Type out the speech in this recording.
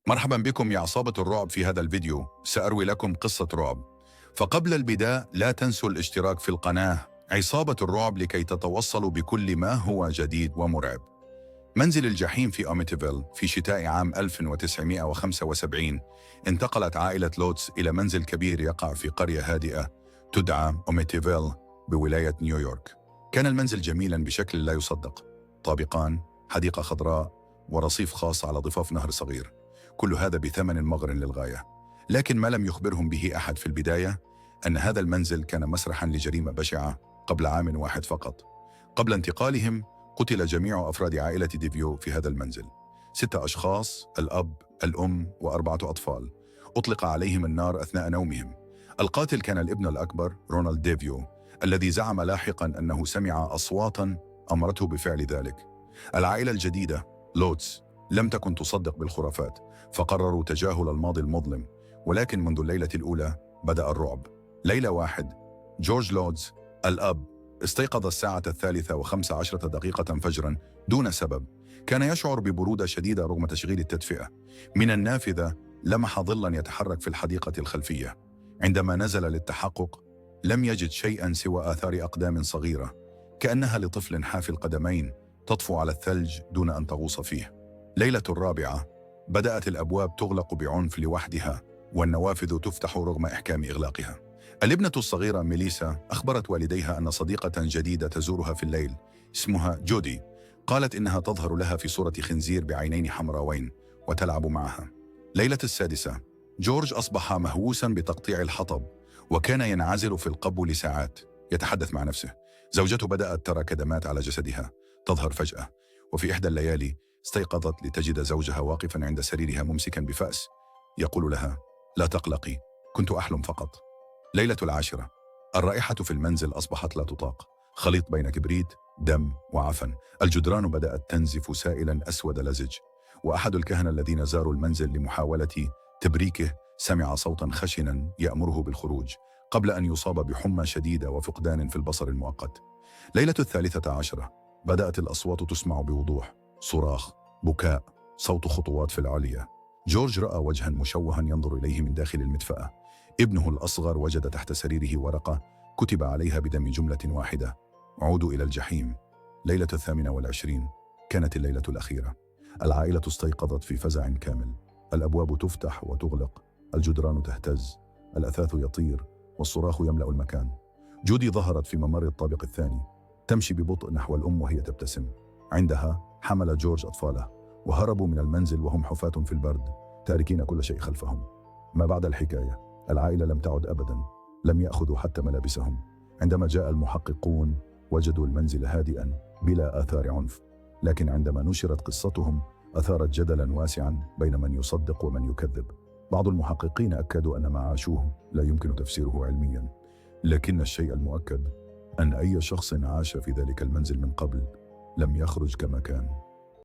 مرحبا بكم يا عصابة الرعب. في هذا الفيديو سأروي لكم قصة رعب، فقبل البداية لا تنسوا الاشتراك في القناة عصابة الرعب لكي تتوصلوا بكل ما هو جديد ومرعب. منزل الجحيم في أميتيفيل. في شتاء عام 1975 انتقلت عائلة لوتس إلى منزل كبير يقع في قرية هادئة تدعى أميتيفيل بولاية نيويورك. كان المنزل جميلا بشكل لا يصدق، طابقان، حديقة خضراء، ورصيف خاص على ضفاف نهر صغير، كل هذا بثمن مغر للغاية. لكن ما لم يخبرهم به أحد في البداية أن هذا المنزل كان مسرحا لجريمة بشعة قبل عام واحد فقط. قبل انتقالهم قتل جميع أفراد عائلة ديفيو في هذا المنزل، 6 أشخاص، الأب، الأم، و4 أطفال. أطلق عليهم النار أثناء نومهم. القاتل كان الابن الأكبر رونالد ديفيو، الذي زعم لاحقا أنه سمع أصواتا أمرته بفعل ذلك. العائلة الجديدة لوتس لم تكن تصدق بالخرافات، فقرروا تجاهل الماضي المظلم. ولكن منذ الليلة الأولى بدأ الرعب. ليلة واحد، جورج لودز الأب استيقظ الساعة 3:15 فجرا دون سبب. كان يشعر ببرودة شديدة رغم تشغيل التدفئة. من النافذة لمح ظلا يتحرك في الحديقة الخلفية. عندما نزل للتحقق لم يجد شيئا سوى آثار أقدام صغيرة كأنها لطفل حافي القدمين تطفو على الثلج دون أن تغوص فيه. ليلة الرابعة بدأت الأبواب تغلق بعنف لوحدها، والنوافذ تفتح رغم إحكام إغلاقها. الابنة الصغيرة ميليسا أخبرت والديها أن صديقة جديدة تزورها في الليل اسمها جودي. قالت إنها تظهر لها في صورة خنزير بعينين حمراوين وتلعب معها. ليلة السادسة، جورج أصبح مهووسا بتقطيع الحطب، وكان ينعزل في القبو لساعات يتحدث مع نفسه. زوجته بدأت ترى كدمات على جسدها تظهر فجأة، وفي إحدى الليالي استيقظت لتجد زوجها واقفا عند سريرها ممسكا بفأس يقول لها: لا تقلقي، كنت أحلم فقط. ليلة العاشرة، الرائحة في المنزل أصبحت لا تطاق، خليط بين كبريت، دم، وعفن. الجدران بدأت تنزف سائلا أسود لزج، وأحد الكهنة الذين زاروا المنزل لمحاولة تبريكه سمع صوتا خشنا يأمره بالخروج قبل أن يصاب بحمى شديدة وفقدان في البصر المؤقت. ليلة 13 بدأت الأصوات تسمع بوضوح، صراخ، بكاء، صوت خطوات في العليا. جورج رأى وجها مشوها ينظر إليه من داخل المدفأة. ابنه الأصغر وجد تحت سريره ورقة كتب عليها بدم جملة واحدة: عودوا إلى الجحيم. ليلة 28 كانت الليلة الأخيرة. العائلة استيقظت في فزع كامل. الأبواب تفتح وتغلق، الجدران تهتز، الأثاث يطير، والصراخ يملأ المكان. جودي ظهرت في ممر الطابق الثاني، تمشي ببطء نحو الأم وهي تبتسم. عندها حمل جورج أطفاله وهربوا من المنزل وهم حفاة في البرد، تاركين كل شيء خلفهم. ما بعد الحكاية، العائلة لم تعد أبدا، لم يأخذوا حتى ملابسهم. عندما جاء المحققون وجدوا المنزل هادئا بلا آثار عنف، لكن عندما نشرت قصتهم أثارت جدلا واسعا بين من يصدق ومن يكذب. بعض المحققين أكدوا أن ما عاشوه لا يمكن تفسيره علميا، لكن الشيء المؤكد أن أي شخص عاش في ذلك المنزل من قبل لم يخرج كما كان.